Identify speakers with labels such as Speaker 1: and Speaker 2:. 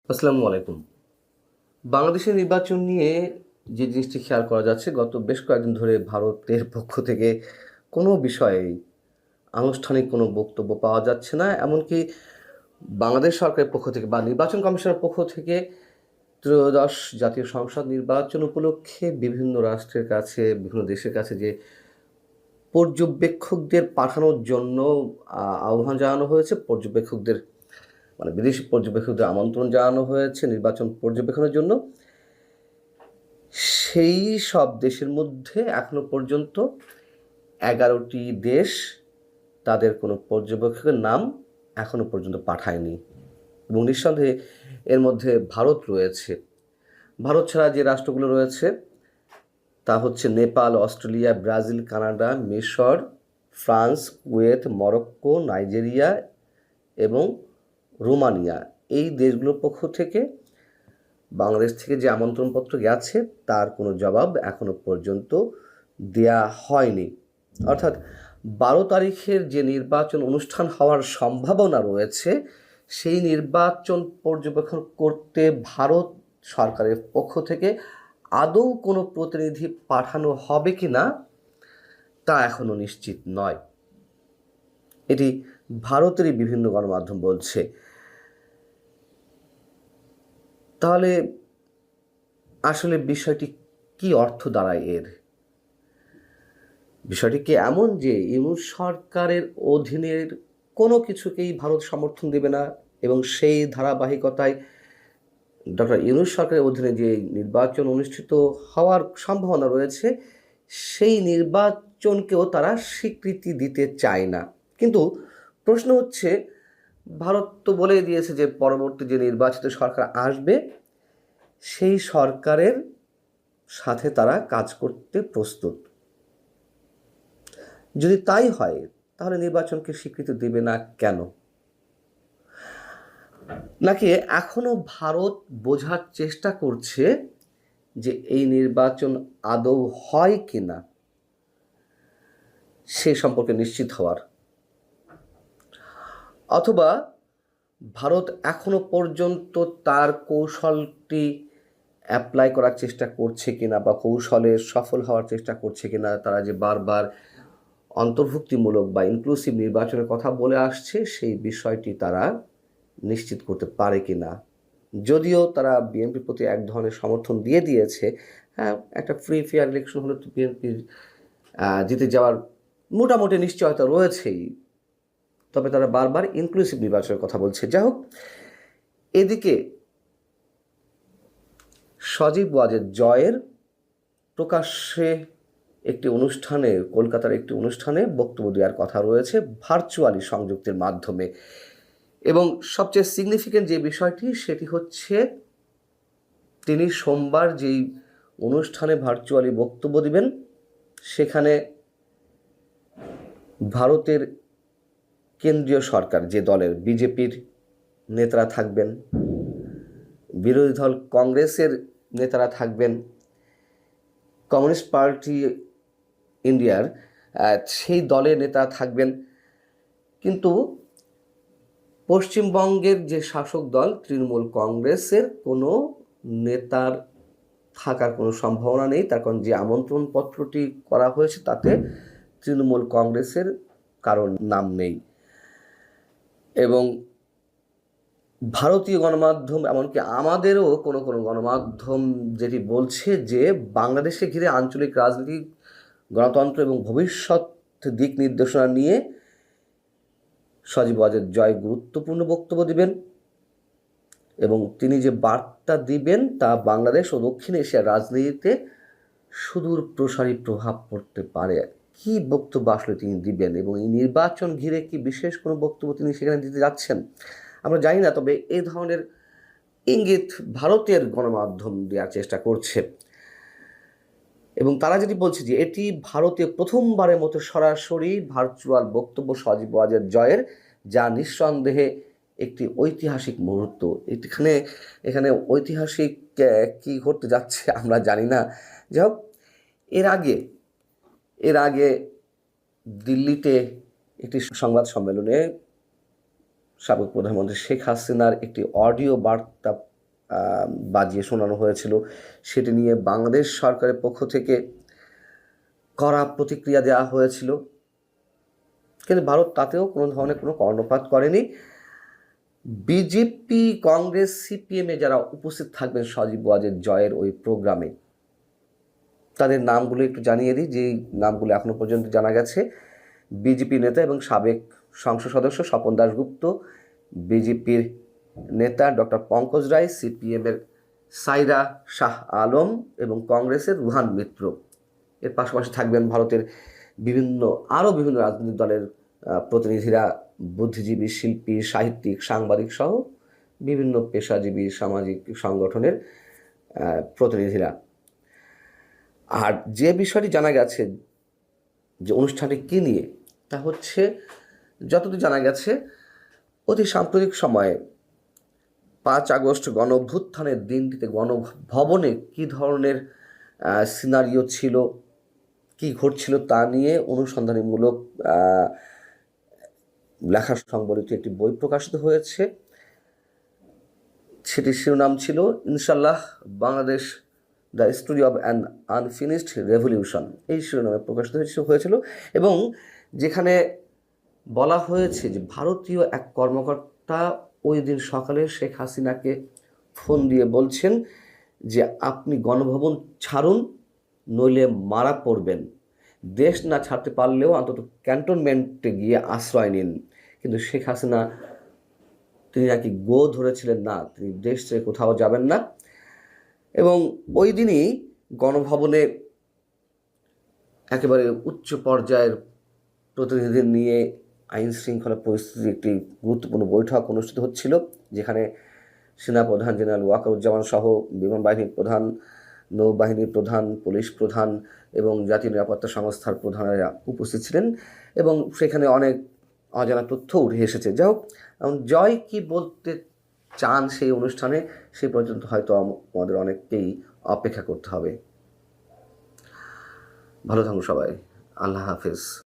Speaker 1: আসসালামু আলাইকুম। বাংলাদেশের নির্বাচন নিয়ে যে জিনিসটি খেয়াল করা যাচ্ছে, গত বেশ কয়েকদিন ধরে ভারতের পক্ষ থেকে কোনো বিষয়েই আনুষ্ঠানিক কোনো বক্তব্য পাওয়া যাচ্ছে না। এমনকি বাংলাদেশ সরকারের পক্ষ থেকে বা নির্বাচন কমিশনের পক্ষ থেকে ত্রয়োদশ জাতীয় সংসদ নির্বাচন উপলক্ষে বিভিন্ন রাষ্ট্রের কাছে, বিভিন্ন দেশের কাছে যে পর্যবেক্ষকদের পাঠানোর জন্য আহ্বান জানানো হয়েছে। পর্যবেক্ষকদের মানে বিদেশি পর্যবেক্ষকদের আমন্ত্রণ জানানো হয়েছে নির্বাচন পর্যবেক্ষণের জন্য। সেই সব দেশের মধ্যে এখনো পর্যন্ত 11টি দেশ তাদের কোনো পর্যবেক্ষকের নাম এখনো পর্যন্ত পাঠায়নি, এবং নিঃসন্দেহে এর মধ্যে ভারত রয়েছে। ভারত ছাড়া যে রাষ্ট্রগুলো রয়েছে তা হচ্ছে নেপাল, অস্ট্রেলিয়া, ব্রাজিল, কানাডা, মিশর, ফ্রান্স, কুয়েত, মরক্কো, নাইজেরিয়া এবং রোমানিয়া। এই দেশগুলোর পক্ষ থেকে বাংলাদেশ থেকে যে আমন্ত্রণপত্র গেছে তার কোনো জবাব এখনো পর্যন্ত দেয়া হয়নি। অর্থাৎ 12 তারিখের যে নির্বাচন অনুষ্ঠান হওয়ার সম্ভাবনা রয়েছে, সেই নির্বাচন পর্যবেক্ষণ করতে ভারত সরকারের পক্ষ থেকে আদৌ কোনো প্রতিনিধি পাঠানো হবে কি না তা এখনো নিশ্চিত নয়। এটি ভারতেরই বিভিন্ন গণমাধ্যম বলছে। তাহলে আসলে বিষয়টি কি অর্থ দাঁড়ায় এর? বিষয়টি কি এমন যে ইউনূস সরকারের অধীনের কোনো কিছুকেই ভারত সমর্থন দেবে না, এবং সেই ধারাবাহিকতায় ডক্টর ইউনূস সরকারের অধীনে যে নির্বাচন অনুষ্ঠিত হওয়ার সম্ভাবনা রয়েছে সেই নির্বাচনকেও তারা স্বীকৃতি দিতে চায় না? কিন্তু প্রশ্ন হচ্ছে, ভারত তো বলেই দিয়েছে যে পরবর্তী যে নির্বাচিত সরকার আসবে সেই সরকারের সাথে তারা কাজ করতে প্রস্তুত। যদি তাই হয় তাহলে নির্বাচনকে স্বীকৃতি দেবে না কেন? নাকি এখনো ভারত বোঝার চেষ্টা করছে যে এই নির্বাচন আদৌ হয় কিনা সে সম্পর্কে নিশ্চিত হওয়ার? অথবা ভারত এখনো পর্যন্ত তার কৌশলটি অ্যাপ্লাই করার চেষ্টা করছে কিনা বা কৌশলে সফল হওয়ার চেষ্টা করছে কিনা? তারা যে বারবার অন্তর্ভুক্তিমূলক বা ইনক্লুসিভ নির্বাচনের কথা বলে আসছে সেই বিষয়টি তারা নিশ্চিত করতে পারে কিনা? যদিও তারা বিএনপির প্রতি এক ধরনের সমর্থন দিয়ে দিয়েছে, হ্যাঁ, একটা ফ্রি ফেয়ার ইলেকশন হলে তো বিএনপির জিতে যাওয়ার মোটামুটি নিশ্চয়তা রয়েছেই, তবে তারা বারবার ইনক্লুসিভ নির্বাচনের কথা বলছে। যাই হোক, এদিকে সজীব ওয়াজেদ জয়ের প্রকাশ্যে একটি অনুষ্ঠানে, কলকাতার একটি অনুষ্ঠানে বক্তব্য দেওয়ার কথা রয়েছে ভার্চুয়ালি সংযুক্তির মাধ্যমে, এবং সবচেয়ে সিগনিফিক্যান্ট যে বিষয়টি সেটি হচ্ছে তিনি সোমবার যেই অনুষ্ঠানে ভার্চুয়ালি বক্তব্য দিবেন সেখানে ভারতের কেন্দ্রীয় সরকার যে দলের, বিজেপির নেতারা থাকবেন, বিরোধী দল কংগ্রেসের নেতারা থাকবেন, কমিউনিস্ট পার্টি ইন্ডিয়ার সেই দলের নেতা থাকবেন, কিন্তু পশ্চিমবঙ্গের যে শাসক দল তৃণমূল কংগ্রেসের কোনো নেতার থাকার কোনো সম্ভাবনা নেই। তার কারণ যে আমন্ত্রণপত্রটি করা হয়েছে তাতে তৃণমূল কংগ্রেসের কারোর নাম নেই। এবং ভারতীয় গণমাধ্যম, এমনকি আমাদেরও কোনো কোনো গণমাধ্যম যেটি বলছে যে বাংলাদেশকে ঘিরে আঞ্চলিক রাজনীতি, গণতন্ত্র এবং ভবিষ্যৎ দিক নির্দেশনা নিয়ে সজীব ওয়াজেদ জয় গুরুত্বপূর্ণ বক্তব্য দিবেন, এবং তিনি যে বার্তা দিবেন তা বাংলাদেশ ও দক্ষিণ এশিয়ার রাজনীতিতে সুদূর প্রসারী প্রভাব পড়তে পারে। কি বক্তব্য আসলে তিনি দিবেন, এবং এই নির্বাচন ঘিরে কি বিশেষ কোনো বক্তব্য তিনি সেখানে দিতে যাচ্ছেন আমরা জানি না, তবে এই ধরনের ইঙ্গিত ভারতের গণমাধ্যম দেওয়ার চেষ্টা করছে। এবং তারা যেটি বলছে যে এটি ভারতে প্রথমবারের মতো সরাসরি ভার্চুয়াল বক্তব্য সজীব ওয়াজেদ জয়ের, যা নিঃসন্দেহে একটি ঐতিহাসিক মুহূর্ত। এখানে ঐতিহাসিক কি ঘটতে যাচ্ছে আমরা জানি না। যাই হোক, এর আগে এর আগে দিল্লিতে একটি সংবাদ সম্মেলনে সাবেক প্রধানমন্ত্রী শেখ হাসিনার একটি অডিও বার্তা বাজিয়ে শোনানো হয়েছিল, সেটি নিয়ে বাংলাদেশ সরকারের পক্ষ থেকে কড়া প্রতিক্রিয়া দেওয়া হয়েছিল, কিন্তু ভারত তাতেও কোনো ধরনের কোনো কর্ণপাত করেনি। বিজেপি, কংগ্রেস, সিপিএমে যারা উপস্থিত থাকবেন সজীব ওয়াজেদ জয়ের ওই প্রোগ্রামে, তাদের নামগুলো একটু জানিয়ে দিই, যে নামগুলো এখনো পর্যন্ত জানা গেছে: বিজেপি নেতা এবং সাবেক সংসদ সদস্য স্বপন দাশগুপ্ত, বিজেপির নেতা ডক্টর পঙ্কজ রায়, সিপিএমের সাইরা শাহ আলম এবং কংগ্রেসের রুহান মিত্র। এর পাশাপাশি থাকবেন ভারতের আরও বিভিন্ন রাজনৈতিক দলের প্রতিনিধিরা, বুদ্ধিজীবী, শিল্পী, সাহিত্যিক, সাংবাদিক সহ বিভিন্ন পেশাজীবী সামাজিক সংগঠনের প্রতিনিধিরা। আর যে বিষয়টি জানা গেছে যে অনুষ্ঠানটি কী নিয়ে, তা হচ্ছে যতদূর জানা গেছে অতি সাম্প্রতিক সময়ে 5 আগস্ট গণ অভ্যুত্থানের দিনটিতে গণভবনে কী ধরনের সিনারিও ছিল, কী ঘটছিল তা নিয়ে অনুসন্ধানীমূলক লেখা সংবলিত একটি বই প্রকাশিত হয়েছে। সেটির শিরোনাম ছিল ইনশাল্লাহ Bangladesh, the story of an unfinished revolution. এই শিরোনামে প্রকাশিত হয়েছিল এবং যেখানে বলা হয়েছে যে ভারতীয় এক কর্মকর্তা ওই দিন সকালে শেখ হাসিনাকে ফোন দিয়ে বলছেন যে আপনি গণভবন ছাড়ুন, নইলে মারা পড়বেন। দেশ না ছাড়তে পারলেও অন্তত ক্যান্টনমেন্টে গিয়ে আশ্রয় নিন। কিন্তু শেখ হাসিনা তিনি নাকি ধরেছিলেন, না, তিনি দেশ ছেড়ে কোথাও যাবেন না। এবং ওই দিনই গণভবনে একেবারে উচ্চ পর্যায়ের প্রতিনিধিদের নিয়ে আইন শৃঙ্খলা পরিস্থিতির একটি গুরুত্বপূর্ণ বৈঠক অনুষ্ঠিত হচ্ছিল, যেখানে সেনাপ্রধান জেনারেল ওয়াকারুজ্জামান সহ বিমান বাহিনীর প্রধান, নৌবাহিনীর প্রধান, পুলিশ প্রধান এবং জাতীয় নিরাপত্তা সংস্থার প্রধানেরা উপস্থিত ছিলেন এবং সেখানে অনেক অজানা তথ্য উঠে এসেছে। যাই হোক, জয় কি বলতে চান সেই অনুষ্ঠানে, সেই পর্যন্ত হয়তো আমাদের অনেককেই অপেক্ষা করতে হবে। ভালো থাকুন সবাই, আল্লাহ হাফেজ।